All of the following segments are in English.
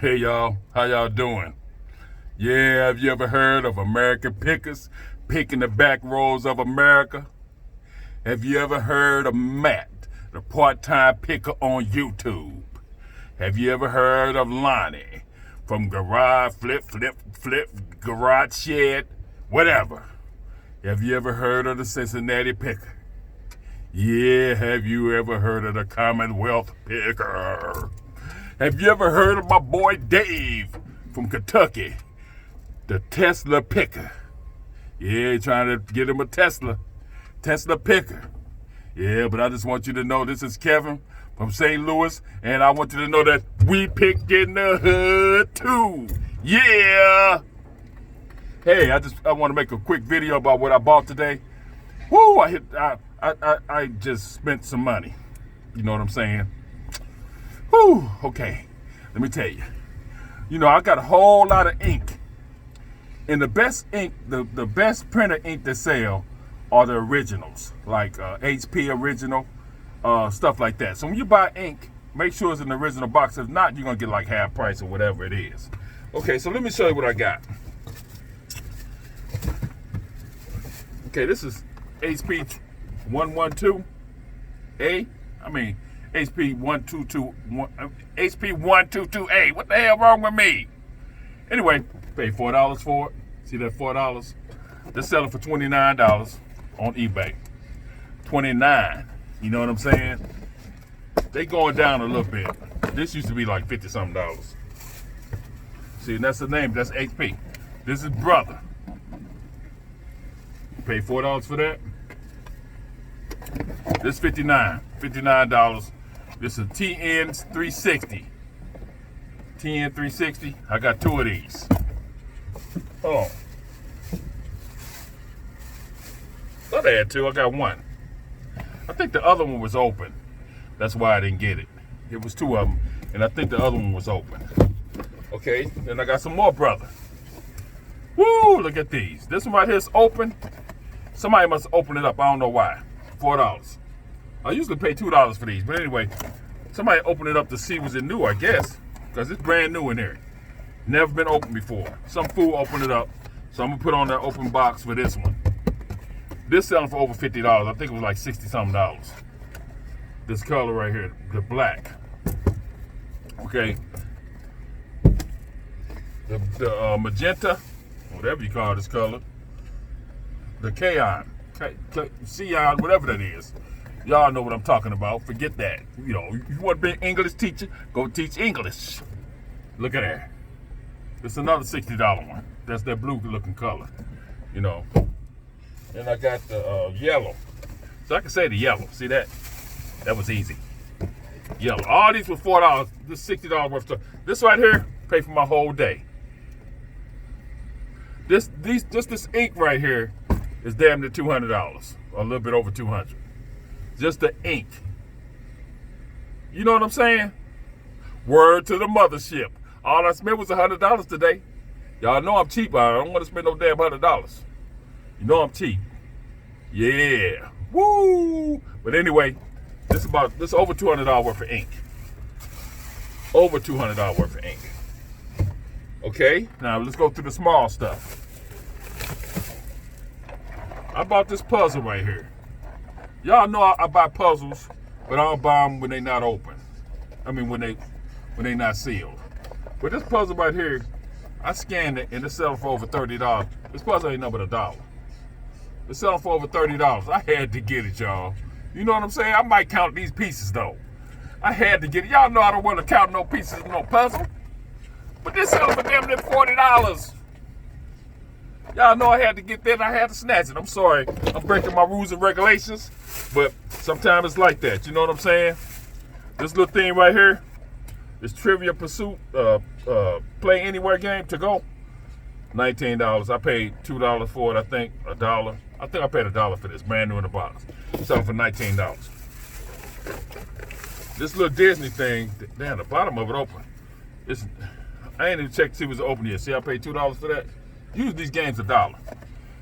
Hey y'all, how y'all doing? Yeah, have you ever heard of American pickers picking the back roads of America? Have you ever heard of Matt, the part-time picker on YouTube? Have you ever heard of Lonnie from Garage Flip, Garage Shed, whatever? Have you ever heard of the Cincinnati picker? Yeah, have you ever heard of the Commonwealth picker? Have you ever heard of my boy Dave from Kentucky, the Tesla picker? Yeah, trying to get him a Tesla picker. Yeah, but I just want you to know this is Kevin from St. Louis, and I want you to know that we pick in the hood too. Yeah. Hey, I want to make a quick video about what I bought today. Woo! I just spent some money. You know what I'm saying? Whew, okay, let me tell you. You know, I got a whole lot of ink. And the best ink, the best printer ink to sell are the originals, like HP original, stuff like that. So when you buy ink, make sure it's an original box. If not, you're going to get like half price or whatever it is. Okay, so let me show you what I got. Okay, this is HP 112A. HP 122A. What the hell wrong with me? Anyway, paid $4 for it. See that $4? They're selling for $29 on eBay. $29. You know what I'm saying? They going down a little bit. This used to be like $50-something. See, and that's the name. That's HP. This is Brother. Paid $4 for that. This $59. This is TN360. TN360. I got two of these. Oh. Thought I had two. I got one. I think the other one was open. That's why I didn't get it. It was two of them, and I think the other one was open. Okay, then I got some more Brother. Woo! Look at these. This one right here is open. Somebody must open it up. I don't know why. $4. I usually pay $2 for these, but anyway, somebody opened it up to see was it new, I guess, because it's brand new in here. Never been opened before. Some fool opened it up, so I'm gonna put on that open box for this one. This selling for over $50. I think it was like $60-something. This color right here, the black. Okay. The magenta, whatever you call this color. The K-on, C-on, whatever that is. Y'all know what I'm talking about. Forget that. You know, if you want to be an English teacher, go teach English. Look at that. It's another $60 one. That's that blue looking color. You know. And I got the yellow. So I can say the yellow. See that? That was easy. Yellow. All these were $4. This $60 worth of stuff. This right here, pay for my whole day. This ink right here is damn near $200. Or a little bit over $200. Just the ink. You know what I'm saying? Word to the mothership. All I spent was $100 today. Y'all know I'm cheap. I don't want to spend no damn $100. You know I'm cheap. Yeah. Woo! But anyway, this over $200 worth of ink. Over $200 worth of ink. Okay, now let's go through the small stuff. I bought this puzzle right here. Y'all know I buy puzzles, but I don't buy them when they not open. I mean, when they not sealed. But this puzzle right here, I scanned it and it's selling for over $30. This puzzle ain't nothing but $1. It's selling for over $30. I had to get it, y'all. You know what I'm saying? I might count these pieces though. I had to get it. Y'all know I don't want to count no pieces in no puzzle. But this selling for damn near $40. Y'all know I had to get that and I had to snatch it. I'm sorry. I'm breaking my rules and regulations. But sometimes it's like that. You know what I'm saying? This little thing right here, this Trivia Pursuit Play Anywhere game to go. $19. I paid $2 for it, I think. $1. I think I paid $1 for this, brand new in the box. Selling for $19. This little Disney thing, damn, the bottom of it open. I ain't even checked to see if it was open yet. See, I paid $2 for that. Usually these games $1.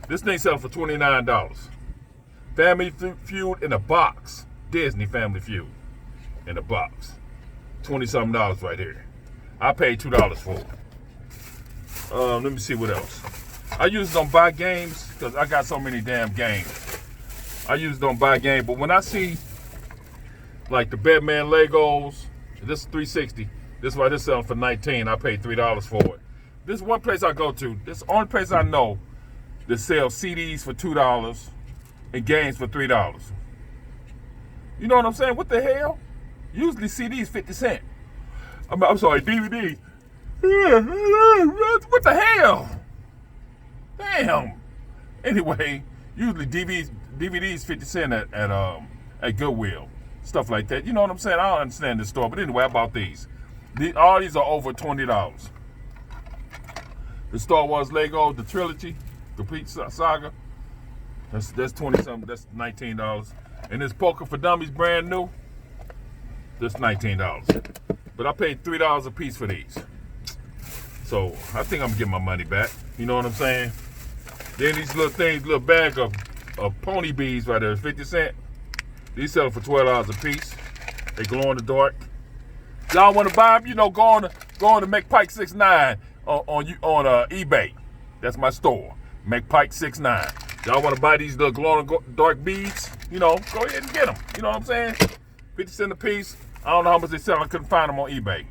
This thing selling for $29. Family Feud in a box. Disney Family Feud in a box. $20-something right here. I paid $2 for it. Let me see what else. I usually don't buy games because I got so many damn games. I usually don't buy games, but when I see like the Batman Legos, this is 360. This is why this selling for $19. I paid $3 for it. This is one place I go to. This is the only place I know that sells CDs for $2 and games for $3. You know what I'm saying? What the hell? Usually CDs 50 cents. I'm sorry, DVD. What the hell? Damn. Anyway, usually DVDs 50 cents at Goodwill. Stuff like that. You know what I'm saying? I don't understand this store. But anyway, I bought these. All these are over $20. The Star Wars Lego, the trilogy, complete saga. That's 20 something. That's $19. And this Poker for Dummies, brand new. That's $19. But I paid $3 a piece for these. So I think I'm gonna get my money back. You know what I'm saying? Then these little things, little bag of pony beads right there, 50 cents. These selling for $12 a piece. They glow in the dark. Y'all want to buy them? You know, go on to McPike69 on eBay. That's my store, McPike69. Y'all want to buy these little glow in the dark beads? You know, go ahead and get them. You know what I'm saying? 50 cents a piece. I don't know how much they sell. I couldn't find them on eBay.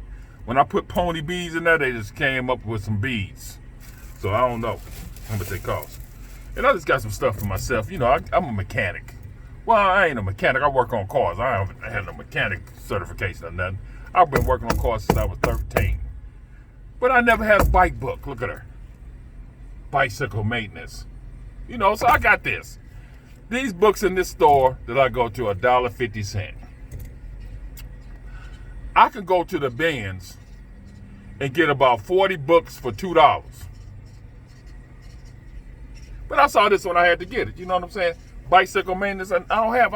When I put pony beads in there, they just came up with some beads. So I don't know how much they cost. And I just got some stuff for myself. You know, I'm a mechanic. Well, I ain't a mechanic. I work on cars. I haven't had a mechanic certification or nothing. I've been working on cars since I was 13. But I never had a bike book. Look at her. Bicycle maintenance. You know, so I got this. These books in this store that I go to are $1.50. I can go to the bins and get about 40 books for $2. But I saw this one, I had to get it. You know what I'm saying? Bicycle maintenance. I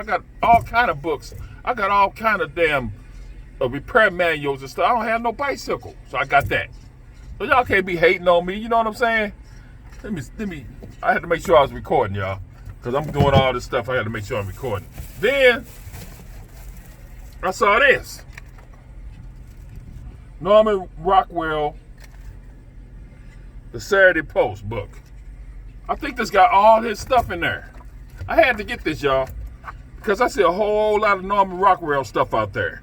got all kind of books. I got all kind of damn repair manuals and stuff. I don't have no bicycle. So I got that. So y'all can't be hating on me. You know what I'm saying? Let me. I had to make sure I was recording, y'all. Because I'm doing all this stuff. I had to make sure I'm recording. Then I saw this. Norman Rockwell, the Saturday Post book. I think this got all his stuff in there. I had to get this, y'all, because I see a whole lot of Norman Rockwell stuff out there.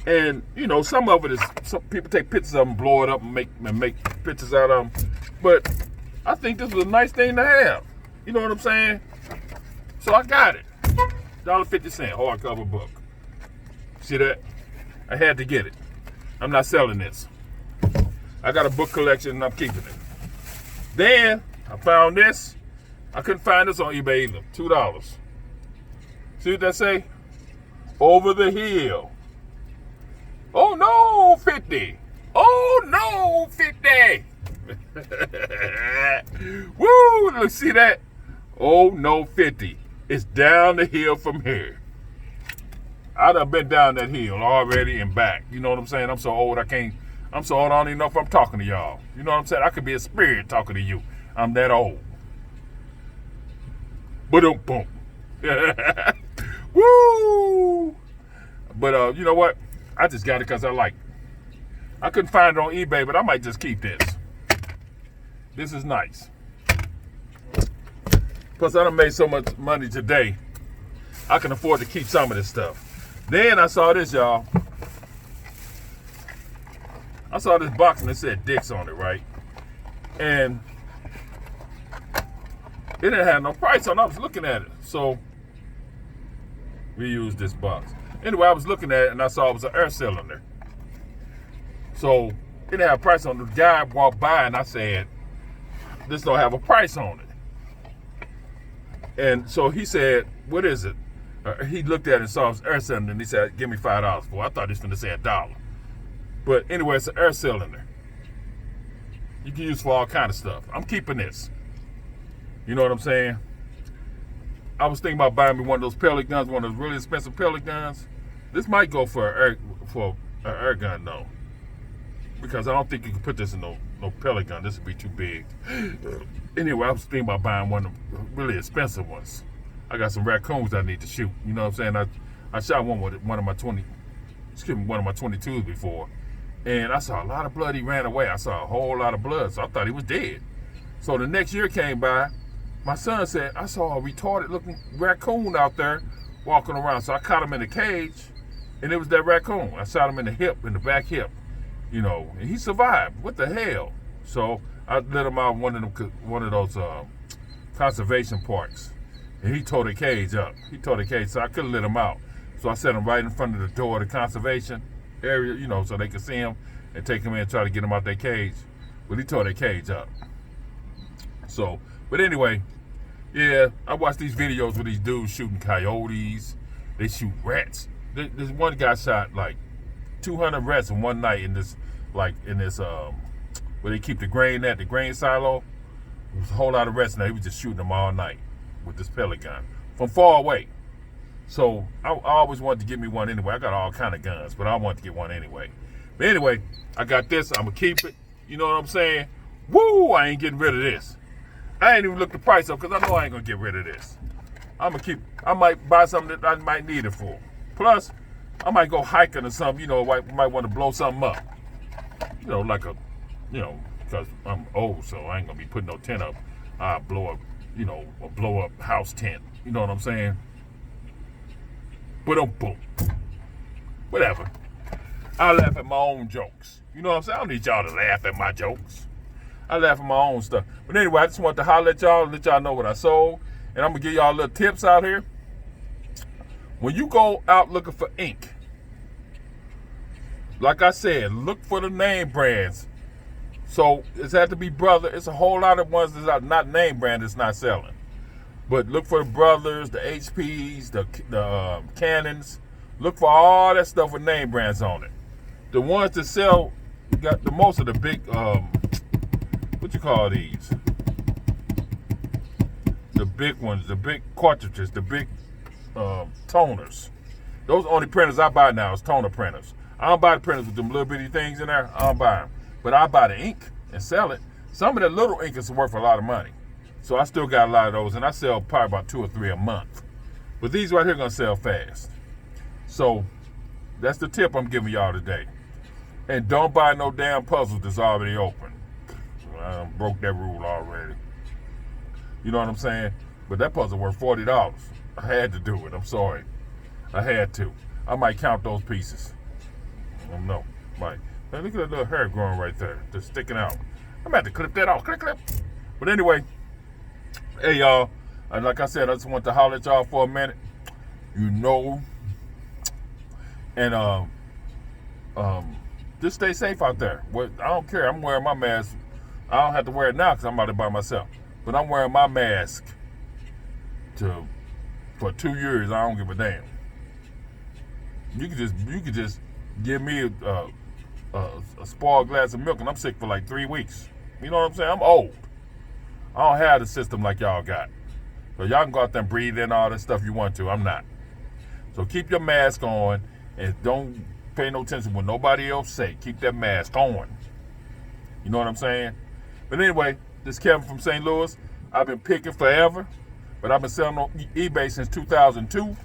And, you know, some of it is, some people take pictures of them, blow it up and make pictures out of them. But I think this was a nice thing to have. You know what I'm saying? So I got it. $1.50 hardcover book. See that? I had to get it. I'm not selling this. I got a book collection and I'm keeping it. Then I found this. I couldn't find this on eBay either. $2. See what that say? Over the hill. Oh no, 50. Oh no, 50. Woo, let's see that. Oh no, 50. It's down the hill from here. I done been down that hill already and back. You know what I'm saying? I'm so old I don't even know if I'm talking to y'all. You know what I'm saying? I could be a spirit talking to you. I'm that old. Boom, boom. Woo! But you know what? I just got it because I like it. I couldn't find it on eBay, but I might just keep this. This is nice. Plus, I done made so much money today, I can afford to keep some of this stuff. Then I saw this, y'all. I saw this box and it said Dick's on it, right? And it didn't have no price on it. I was looking at it. So we used this box. Anyway, I was looking at it and I saw it was an air cylinder. So it didn't have a price on it. The guy walked by and I said, this don't have a price on it. And so he said, what is it? He looked at it and saw it was air cylinder and he said, give me $5 for it. I thought he was going to say $1. But anyway, it's an air cylinder. You can use for all kind of stuff. I'm keeping this. You know what I'm saying? I was thinking about buying me one of those pellet guns, one of those really expensive pellet guns. This might go for an air gun though, because I don't think you can put this in no pellet gun. This would be too big. Anyway, I was thinking about buying one of the really expensive ones. I got some raccoons I need to shoot. You know what I'm saying? I shot one with one of my 22s before, And I saw a lot of blood. He ran away. I saw a whole lot of blood, so I thought he was dead. So the next year came by. My son said, I saw a retarded-looking raccoon out there walking around. So I caught him in a cage, and it was that raccoon. I shot him in the hip, in the back hip, you know, and he survived. What the hell? So I let him out one of those conservation parks, and he tore the cage up. He tore the cage, so I couldn't let him out. So I set him right in front of the door of the conservation area, you know, so they could see him and take him in and try to get him out their cage. But he tore their cage up. So, but anyway, yeah, I watch these videos with these dudes shooting coyotes. They shoot rats. This one guy shot like 200 rats in one night in this where they keep the grain at, the grain silo. There was a whole lot of rats in there. He was just shooting them all night with this pellet gun from far away. So I always wanted to get me one anyway. I got all kind of guns, but I wanted to get one anyway. But anyway, I got this. I'm going to keep it. You know what I'm saying? Woo, I ain't getting rid of this. I ain't even looked the price up because I know I ain't going to get rid of this. I'm going to keep I might buy something that I might need it for. Plus, I might go hiking or something. You know, I might want to blow something up. You know, like because I'm old, so I ain't going to be putting no tent up. I'll blow up, you know, a blow up house tent. You know what I'm saying? Boom. Whatever. I laugh at my own jokes. You know what I'm saying? I don't need y'all to laugh at my jokes. I laugh at my own stuff. But anyway, I just want to holler at y'all and let y'all know what I sold. And I'm going to give y'all little tips out here. When you go out looking for ink, like I said, look for the name brands. So it's had to be Brother. It's a whole lot of ones that are not name brand that's not selling. But look for the Brothers, the HPs, the Canons. Look for all that stuff with name brands on it. The ones that sell got the most of the big, what you call these? The big ones, the big cartridges, the big toners. Those only printers I buy now is toner printers. I don't buy the printers with them little bitty things in there. I don't buy them. But I buy the ink and sell it. Some of the little ink is worth a lot of money. So I still got a lot of those, and I sell probably about 2 or 3 a month. But these right here are going to sell fast. So that's the tip I'm giving y'all today. And don't buy no damn puzzles that's already open. I broke that rule already. You know what I'm saying? But that puzzle worth $40. I had to do it. I'm sorry. I had to. I might count those pieces. I don't know. Might. Man, look at that little hair growing right there. Just sticking out. I'm going to have to clip that off. Clip. But anyway, hey, y'all. Like I said, I just want to holler at y'all for a minute. You know. And just stay safe out there. I don't care. I'm wearing my mask. I don't have to wear it now because I'm out there by myself. But I'm wearing my mask for 2 years. I don't give a damn. You could just give me a spoiled glass of milk and I'm sick for like 3 weeks. You know what I'm saying? I'm old. I don't have the system like y'all got. So y'all can go out there and breathe in all that stuff you want to. I'm not. So keep your mask on and don't pay no attention to what nobody else say. Keep that mask on. You know what I'm saying? But anyway, this is Kevin from St. Louis. I've been picking forever, but I've been selling on eBay since 2002.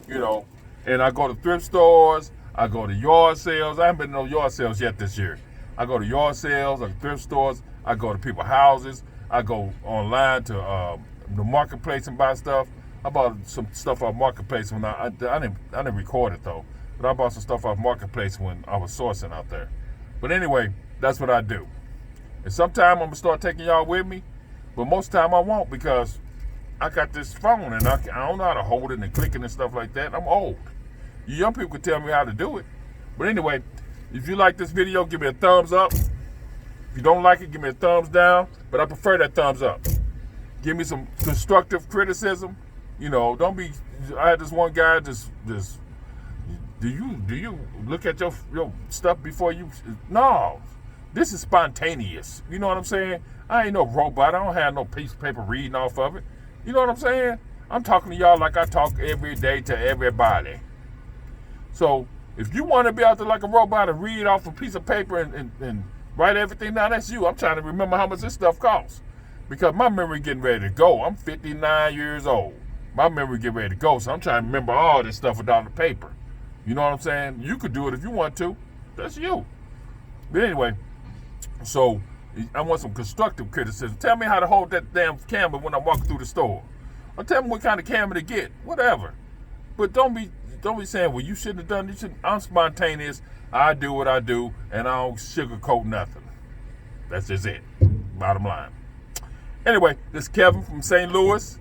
You know, and I go to thrift stores. I go to yard sales. I haven't been to no yard sales yet this year. I go to yard sales, I go to thrift stores. I go to people's houses. I go online to the marketplace and buy stuff. I bought some stuff off marketplace when I didn't record it though. But I bought some stuff off marketplace when I was sourcing out there. But anyway, that's what I do. And sometime I'm gonna start taking y'all with me, but most of the time I won't because I got this phone and I don't know how to hold it and click it and stuff like that. I'm old. You young people can tell me how to do it. But anyway, if you like this video, give me a thumbs up. If you don't like it, give me a thumbs down. But I prefer that thumbs up. Give me some constructive criticism. You know, don't be. I had this one guy just. Do you look at your stuff before you? No, this is spontaneous. You know what I'm saying? I ain't no robot. I don't have no piece of paper reading off of it. You know what I'm saying? I'm talking to y'all like I talk every day to everybody. So if you want to be out there like a robot and read off a piece of paper and write everything down, that's you. I'm trying to remember how much this stuff costs because my memory getting ready to go. I'm 59 years old. My memory getting ready to go, so I'm trying to remember all this stuff without the paper. You know what I'm saying? You could do it if you want to. That's you. But anyway, so I want some constructive criticism. Tell me how to hold that damn camera when I'm walking through the store. Or tell me what kind of camera to get. Whatever. But don't be saying, well, you shouldn't have done this. I'm spontaneous. I do what I do, and I don't sugarcoat nothing. That's just it. Bottom line. Anyway, this is Kevin from St. Louis,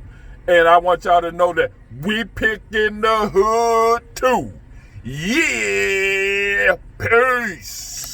and I want y'all to know that we pickin' the hood too. Yeah! Peace!